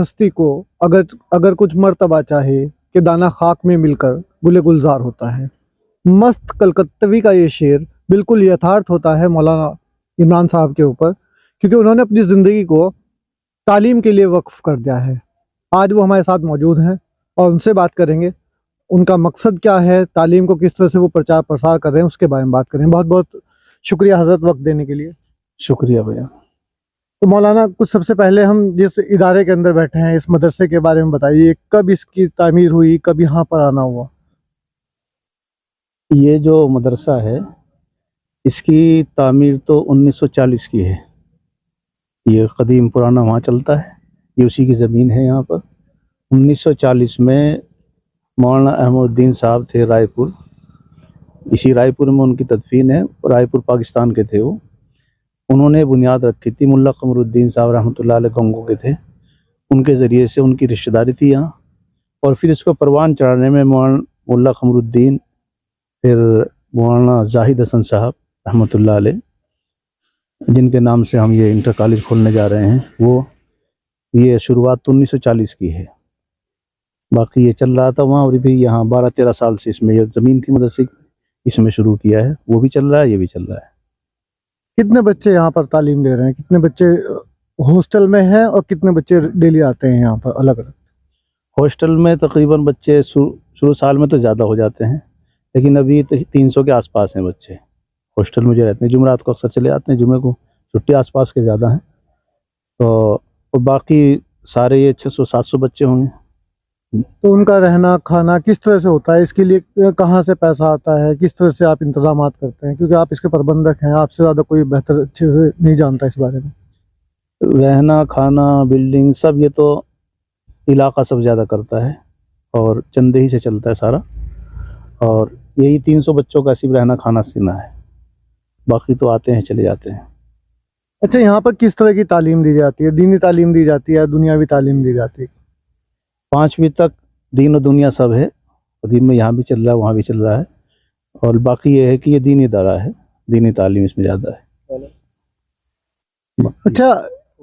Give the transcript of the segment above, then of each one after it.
हस्ती को अगर अगर कुछ मर्तबा चाहे कि दाना खाक में मिलकर गुले गुलजार होता है। मस्त कलकत्तवी का ये शेर बिल्कुल यथार्थ होता है मौलाना इमरान साहब के ऊपर, क्योंकि उन्होंने अपनी ज़िंदगी को तालीम के लिए वक्फ कर दिया है। आज वो हमारे साथ मौजूद हैं और उनसे बात करेंगे। उनका मकसद क्या है, तालीम को किस तरह से वो प्रचार प्रसार कर रहे हैं, उसके बारे में बात करें। बहुत बहुत शुक्रिया हज़रत वक्त देने के लिए। शुक्रिया भैया। तो मौलाना, कुछ सबसे पहले हम जिस इदारे के अंदर बैठे हैं, इस मदरसे के बारे में बताइए। कब इसकी तामीर हुई, कब यहाँ पर आना हुआ? ये जो मदरसा है इसकी तामीर तो 1940 की है। ये कदीम पुराना वहाँ चलता है, ये उसी की ज़मीन है यहाँ पर। 1940 में मौलाना अहमदुद्दीन साहब थे रायपुर, इसी रायपुर में उनकी तदफीन है। रायपुर पाकिस्तान के थे वो। उन्होंने बुनियाद रखी थी। मुल्ला कमरुद्दीन साहब रहमतुल्लाह अलैह कंगो के थे, उनके ज़रिए से उनकी रिश्तेदारी थी यहाँ। और फिर इसको परवान चढ़ाने में मुल्ला कमरुद्दीन, फिर मौलाना जाहिद हसन साहब रहमतुल्लाह अलैह, जिनके नाम से हम ये इंटर कॉलेज खोलने जा रहे हैं, वो ये शुरुआत 1940 की है। बाकी ये चल रहा था वहाँ, और भी यहाँ 12-13 साल से इसमें ये ज़मीन थी मदरसे की, इसमें शुरू किया है। वो भी चल रहा है, ये भी चल रहा है। कितने बच्चे यहाँ पर तालीम ले रहे हैं? कितने बच्चे हॉस्टल में हैं और कितने बच्चे डेली आते हैं यहाँ पर अलग अलग? हॉस्टल में तकरीबन बच्चे शुरू साल में तो ज़्यादा हो जाते हैं, लेकिन अभी 300 के आसपास हैं बच्चे हॉस्टल में जो रहते हैं। जुमेरात को अक्सर चले आते हैं, जुमे को छुट्टी आसपास के ज़्यादा हैं। तो बाकी सारे ये 600-700 बच्चे होंगे। तो उनका रहना खाना किस तरह से होता है? इसके लिए कहाँ से पैसा आता है? किस तरह से आप इंतजामात करते हैं? क्योंकि आप इसके प्रबंधक हैं, आपसे ज़्यादा कोई बेहतर अच्छे से नहीं जानता इस बारे में। रहना खाना बिल्डिंग सब ये तो इलाका सब ज़्यादा करता है, और चंदे ही से चलता है सारा। और यही 300 बच्चों का सिर्फ रहना खाना सीना है, बाकी तो आते हैं चले जाते हैं। अच्छा, यहाँ पर किस तरह की तालीम दी जाती है? दीनी तालीम दी जाती है, दुनियावी तालीम दी जाती है? 5वीं तक दीन और दुनिया सब है। दीन में यहाँ भी चल रहा है, वहाँ भी चल रहा है। और बाकी ये है कि ये दीनी इदारा है, दीनी तालीम इसमें ज़्यादा है। अच्छा,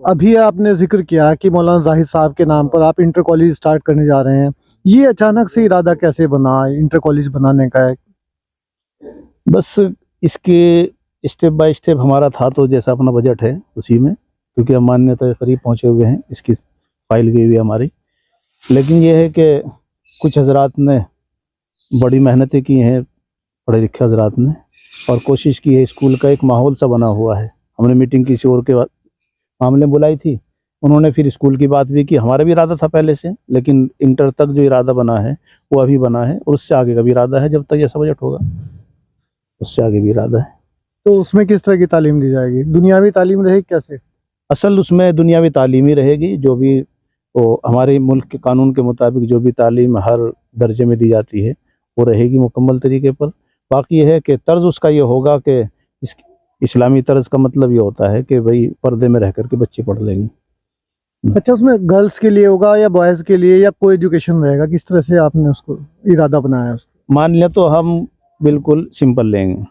अभी आपने जिक्र किया कि मौलाना जाहिद साहब के नाम पर आप इंटर कॉलेज स्टार्ट करने जा रहे हैं। ये अचानक से इरादा कैसे बना इंटर कॉलेज बनाने का? है बस इसके स्टेप बाय स्टेप हमारा था, तो जैसा अपना बजट है उसी में, क्योंकि हम मान्यता के करीब पहुँचे हुए हैं, इसकी फाइल गई हुई है हमारी। लेकिन ये है कि कुछ हजरात ने बड़ी मेहनतें की हैं, पढ़े लिखे हजरात ने, और कोशिश की है। स्कूल का एक माहौल सा बना हुआ है। हमने मीटिंग किसी और के मामले बुलाई थी, उन्होंने फिर स्कूल की बात भी की। हमारा भी इरादा था पहले से, लेकिन इंटर तक जो इरादा बना है वो अभी बना है, और उससे आगे का भी इरादा है। जब तक जैसा बजट होगा उससे आगे भी इरादा है। तो उसमें किस तरह की तालीम दी जाएगी? दुनियावी तालीम रहेगी कैसे? असल उसमें दुनियावी तालीम ही रहेगी। जो भी वो हमारे मुल्क के कानून के मुताबिक जो भी तालीम हर दर्जे में दी जाती है वो रहेगी मुकम्मल तरीके पर। बाकी ये है कि तर्ज उसका ये होगा कि इस्लामी तर्ज का मतलब ये होता है कि भाई पर्दे में रह कर के बच्चे पढ़ लेंगे। अच्छा, उसमें गर्ल्स के लिए होगा या बॉयज़ के लिए, या कोई एजुकेशन रहेगा? किस तरह से आपने उसको इरादा बनाया उसको? मान लिया तो हम बिल्कुल सिंपल लेंगे,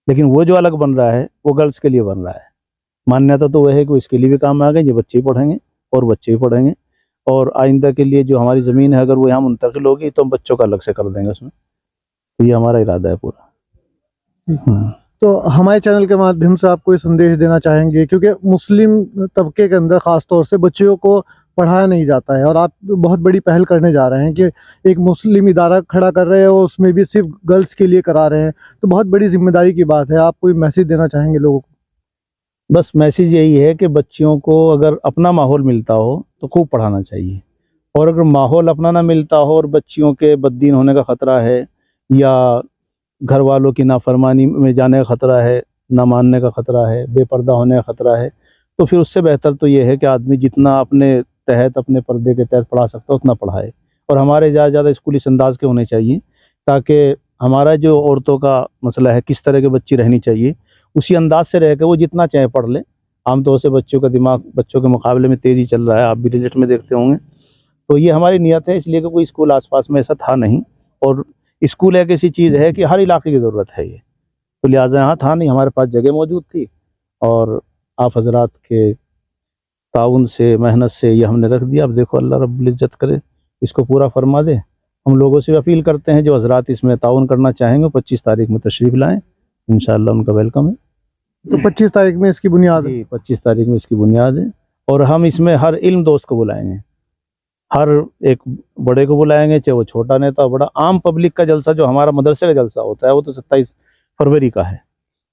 लेकिन वो जो अलग बन रहा है वो गर्ल्स के लिए बन रहा है। मान्यता तो वह है कि इसके लिए भी काम आ गए, ये बच्चे ही पढ़ेंगे और बच्चे ही पढ़ेंगे। और आइंदा के लिए जो हमारी ज़मीन है, अगर वो यहाँ मुंतकिल होगी तो हम बच्चों का अलग से कर देंगे उसमें। तो ये हमारा इरादा है पूरा। तो हमारे चैनल के माध्यम से आप कोई संदेश देना चाहेंगे? क्योंकि मुस्लिम तबके के अंदर ख़ास तौर से बच्चियों को पढ़ाया नहीं जाता है, और आप बहुत बड़ी पहल करने जा रहे हैं कि एक मुस्लिम इदारा खड़ा कर रहे हैं और उसमें भी सिर्फ गर्ल्स के लिए करा रहे हैं। तो बहुत बड़ी जिम्मेदारी की बात है। आप कोई मैसेज देना चाहेंगे लोगों को? बस मैसेज यही है कि बच्चियों को अगर अपना माहौल मिलता हो तो खूब पढ़ाना चाहिए, और अगर माहौल अपना ना मिलता हो और बच्चियों के बद्दीन होने का ख़तरा है, या घर वालों की नाफरमानी में जाने का ख़तरा है, ना मानने का ख़तरा है, बेपर्दा होने का ख़तरा है, तो फिर उससे बेहतर तो ये है कि आदमी जितना अपने तहत, अपने पर्दे के तहत पढ़ा सकता है उतना पढ़ाए। और हमारे ज़्यादा से ज़्यादा स्कूल इस अंदाज़ के होने चाहिए, ताकि हमारा जो औरतों का मसला है, किस तरह के बच्ची रहनी चाहिए, उसी अंदाज से रह के वो जितना चाहे पढ़ ले। आमतौर से बच्चों का दिमाग बच्चों के मुकाबले में तेज़ी चल रहा है, आप भी रिजल्ट में देखते होंगे। तो ये हमारी नीयत है, इसलिए कि कोई स्कूल आसपास में ऐसा था नहीं, और स्कूल एक ऐसी चीज़ है कि हर इलाके की ज़रूरत है ये, तो लिहाजा यहाँ था नहीं, हमारे पास जगह मौजूद थी, और आप हजरात के ताउन से, मेहनत से ये हमने रख दिया। अब देखो अल्लाह रब्बुल इज़्ज़त करे इसको पूरा फरमा दे। हम लोगों से अपील करते हैं जो हजरात इसमें ताउन करना चाहेंगे 25 तारीख में तशरीफ़ लाएँ, इंशाअल्लाह उनका वेलकम है। तो 25 तारीख में इसकी बुनियाद है। जी 25 तारीख में इसकी बुनियाद है। और हम इसमें हर इल्म दोस्त को बुलाएंगे, हर एक बड़े को बुलाएंगे, चाहे वो छोटा नेता हो बड़ा। आम पब्लिक का जलसा जो हमारा मदरसे का जलसा होता है वो तो 27 फरवरी का है,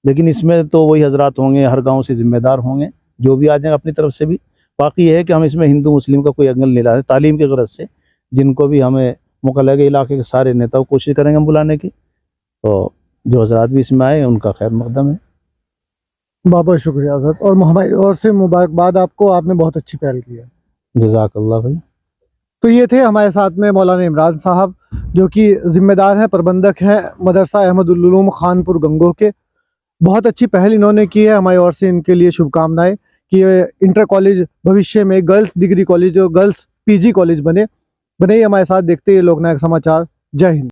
लेकिन इसमें तो वही हजरात होंगे, हर गांव से जिम्मेदार होंगे, जो भी आ जाएंगे अपनी तरफ से भी। बाकी ये है कि हम इसमें हिंदू मुस्लिम का कोई एंगल नहीं लाते, तालीम की गरज से जिनको भी हमें मौका लगे इलाके के सारे नेताओं कोशिश करेंगे हम बुलाने की। तो जो हजरात भी इसमें आए उनका खैर मकदम है। बहुत बहुत शुक्रिया हज़रत, और हमारी ओर से मुबारकबाद आपको, आपने बहुत अच्छी पहल की है। जज़ाकल्लाह भाई। तो ये थे हमारे साथ में मौलाना इमरान साहब, जो कि ज़िम्मेदार हैं, प्रबंधक हैं मदरसा अहमदुल उलूम खानपुर गंगोह के। बहुत अच्छी पहल इन्होंने की है, हमारी ओर से इनके लिए शुभकामनाएं कि ये इंटर कॉलेज भविष्य में गर्ल्स डिग्री कॉलेज और गर्ल्स पीजी कॉलेज बने ही हमारे साथ। देखते हैं लोकनायक समाचार। जय हिंद।